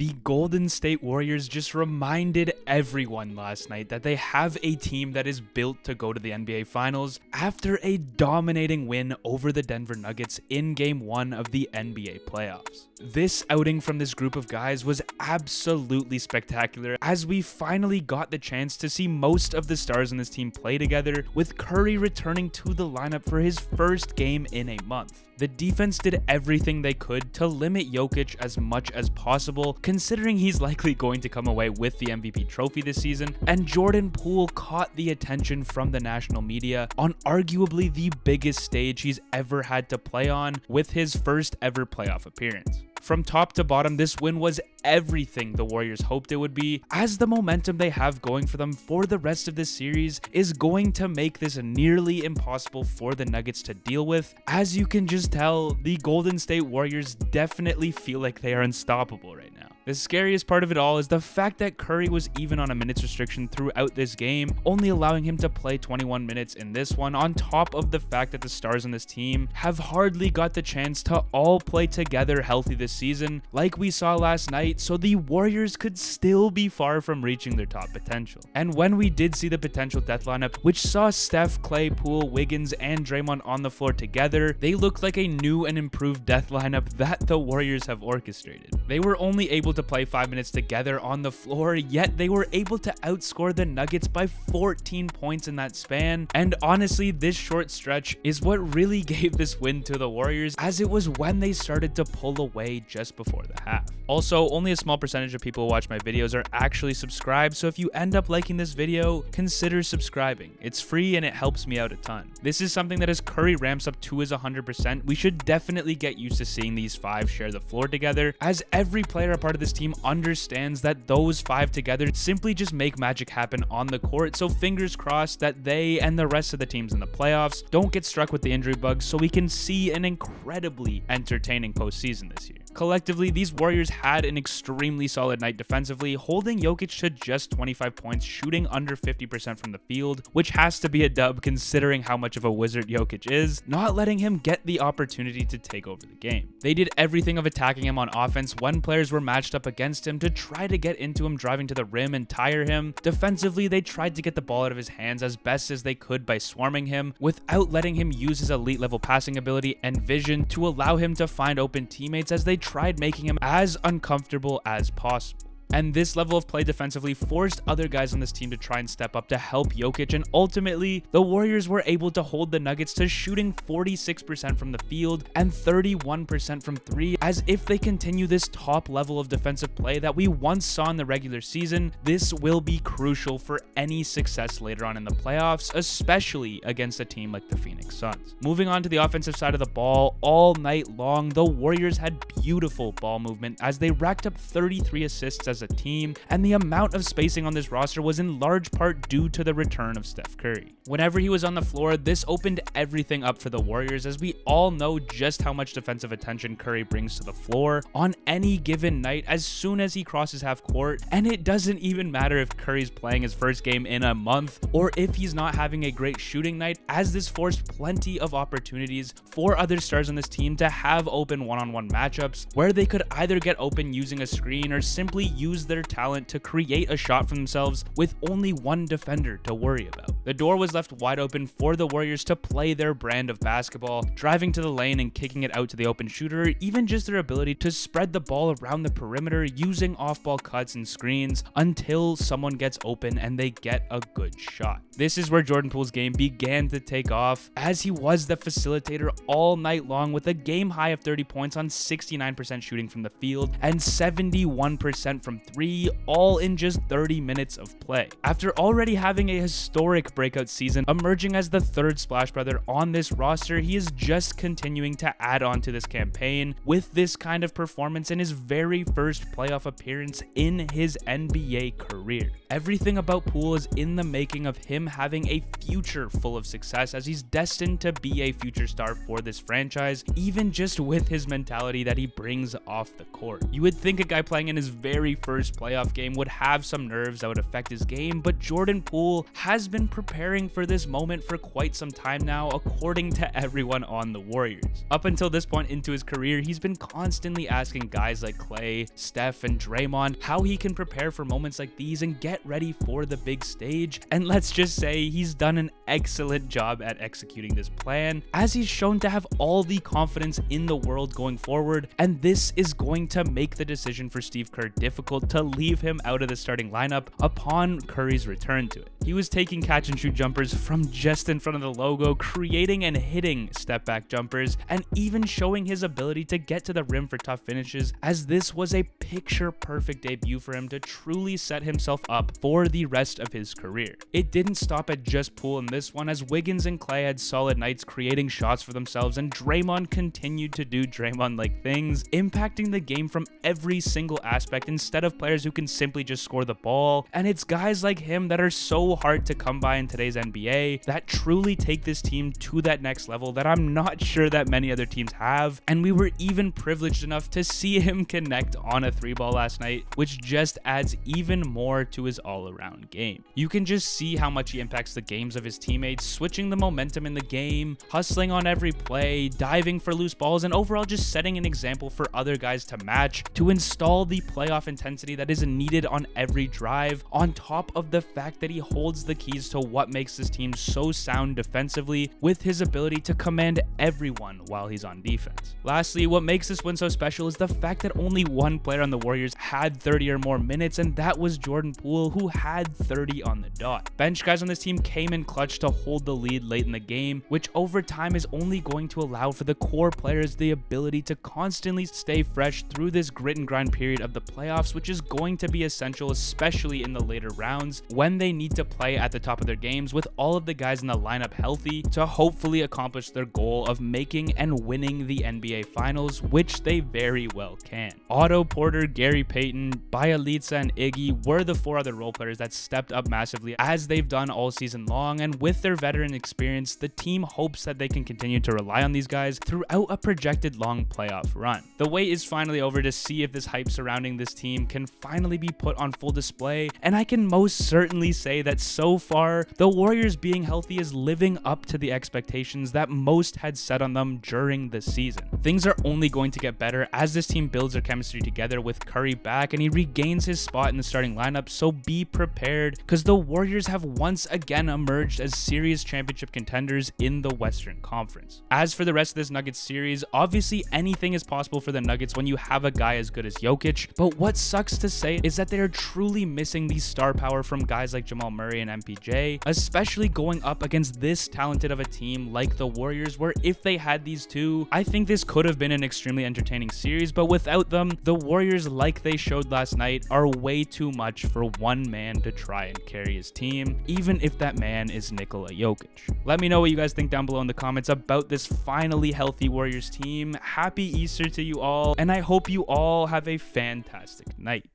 The Golden State Warriors just reminded everyone last night that they have a team that is built to go to the NBA Finals after a dominating win over the Denver Nuggets in Game 1 of the NBA playoffs. This outing from this group of guys was absolutely spectacular, as we finally got the chance to see most of the stars on this team play together, with Curry returning to the lineup for his first game in a month. The defense did everything they could to limit Jokic as much as possible, considering he's likely going to come away with the MVP trophy this season, and Jordan Poole caught the attention from the national media on arguably the biggest stage he's ever had to play on, with his first ever playoff appearance. From top to bottom, this win was everything the Warriors hoped it would be, as the momentum they have going for them for the rest of this series is going to make this nearly impossible for the Nuggets to deal with. As you can just tell, the Golden State Warriors definitely feel like they are unstoppable right now. The scariest part of it all is the fact that Curry was even on a minutes restriction throughout this game, only allowing him to play 21 minutes in this one, on top of the fact that the stars on this team have hardly got the chance to all play together healthy this season, like we saw last night, so the Warriors could still be far from reaching their top potential. And when we did see the potential death lineup, which saw Steph, Clay, Poole, Wiggins, and Draymond on the floor together, they looked like a new and improved death lineup that the Warriors have orchestrated. They were only able to play 5 minutes together on the floor, yet they were able to outscore the Nuggets by 14 points in that span. And honestly, this short stretch is what really gave this win to the Warriors, as it was when they started to pull away just before the half. Also, only a small percentage of people who watch my videos are actually subscribed, so if you end up liking this video, consider subscribing. It's free and it helps me out a ton. This is something that as Curry ramps up to his 100%, we should definitely get used to seeing these five share the floor together, as every player a part of this team understands that those five together simply just make magic happen on the court. So fingers crossed that they and the rest of the teams in the playoffs don't get struck with the injury bug, so we can see an incredibly entertaining postseason this year. Collectively, these Warriors had an extremely solid night defensively, holding Jokic to just 25 points, shooting under 50% from the field, which has to be a dub considering how much of a wizard Jokic is, not letting him get the opportunity to take over the game. They did everything of attacking him on offense when players were matched up against him to try to get into him, driving to the rim and tire him. Defensively, they tried to get the ball out of his hands as best as they could by swarming him, without letting him use his elite level passing ability and vision to allow him to find open teammates, as they tried making him as uncomfortable as possible. And this level of play defensively forced other guys on this team to try and step up to help Jokic, and ultimately, the Warriors were able to hold the Nuggets to shooting 46% from the field and 31% from three, as if they continue this top level of defensive play that we once saw in the regular season, this will be crucial for any success later on in the playoffs, especially against a team like the Phoenix Suns. Moving on to the offensive side of the ball, all night long, the Warriors had beautiful ball movement as they racked up 33 assists as a team, and the amount of spacing on this roster was in large part due to the return of Steph Curry. Whenever he was on the floor, this opened everything up for the Warriors, as we all know just how much defensive attention Curry brings to the floor on any given night as soon as he crosses half court, and it doesn't even matter if Curry's playing his first game in a month or if he's not having a great shooting night, as this forced plenty of opportunities for other stars on this team to have open one-on-one matchups where they could either get open using a screen or simply use their talent to create a shot for themselves with only one defender to worry about. The door was left wide open for the Warriors to play their brand of basketball, driving to the lane and kicking it out to the open shooter, or even just their ability to spread the ball around the perimeter using off-ball cuts and screens until someone gets open and they get a good shot. This is where Jordan Poole's game began to take off, as he was the facilitator all night long with a game high of 30 points on 69% shooting from the field and 71% from three, all in just 30 minutes of play. After already having a historic breakout season, emerging as the third Splash Brother on this roster, he is just continuing to add on to this campaign with this kind of performance in his very first playoff appearance in his NBA career. Everything about Poole is in the making of him having a future full of success, as he's destined to be a future star for this franchise, even just with his mentality that he brings off the court. You would think a guy playing in his very first first playoff game would have some nerves that would affect his game, but Jordan Poole has been preparing for this moment for quite some time now, according to everyone on the Warriors. Up until this point into his career, he's been constantly asking guys like Klay, Steph, and Draymond how he can prepare for moments like these and get ready for the big stage, and let's just say he's done an excellent job at executing this plan, as he's shown to have all the confidence in the world going forward, and this is going to make the decision for Steve Kerr difficult to leave him out of the starting lineup upon Curry's return to it. He was taking catch and shoot jumpers from just in front of the logo, creating and hitting step back jumpers, and even showing his ability to get to the rim for tough finishes, as this was a picture perfect debut for him to truly set himself up for the rest of his career. It didn't stop at just Poole in this one, as Wiggins and Klay had solid nights creating shots for themselves, and Draymond continued to do Draymond-like things, impacting the game from every single aspect instead of players who can simply just score the ball. And it's guys like him that are so hard to come by in today's NBA that truly take this team to that next level that I'm not sure that many other teams have. And we were even privileged enough to see him connect on a 3-ball last night, which just adds even more to his all-around game. You can just see how much he impacts the games of his teammates, switching the momentum in the game, hustling on every play, diving for loose balls, and overall just setting an example for other guys to match to install the playoff intensity that is needed on every drive, on top of the fact that he holds the keys to what makes this team so sound defensively with his ability to command everyone while he's on defense. Lastly, what makes this win so special is the fact that only one player on the Warriors had 30 or more minutes, and that was Jordan Poole, who had 30 on the dot. Bench guys on this team came in clutch to hold the lead late in the game, which over time is only going to allow for the core players the ability to constantly stay fresh through this grit and grind period of the playoffs, which is going to be essential, especially in the later rounds when they need to play at the top of their games with all of the guys in the lineup healthy to hopefully accomplish their goal of making and winning the NBA Finals, which they very well can. Otto Porter, Gary Payton, Bjelica, and Iggy were the 4 other role players that stepped up massively as they've done all season long, and with their veteran experience, the team hopes that they can continue to rely on these guys throughout a projected long playoff run. The wait is finally over to see if this hype surrounding this team can finally be put on full display, and I can most certainly say that so far, the Warriors being healthy is living up to the expectations that most had set on them during the season. Things are only going to get better as this team builds their chemistry together with Curry back and he regains his spot in the starting lineup, so be prepared because the Warriors have once again emerged as serious championship contenders in the Western Conference. As for the rest of this Nuggets series, obviously anything is possible for the Nuggets when you have a guy as good as Jokic, but what sucks to say is that they are truly missing the star power from guys like Jamal Murray and MPJ, especially going up against this talented of a team like the Warriors, where if they had these two, I think this could have been an extremely entertaining series, but without them, the Warriors, like they showed last night, are way too much for one man to try and carry his team, even if that man is Nikola Jokic. Let me know what you guys think down below in the comments about this finally healthy Warriors team. Happy Easter to you all, and I hope you all have a fantastic night.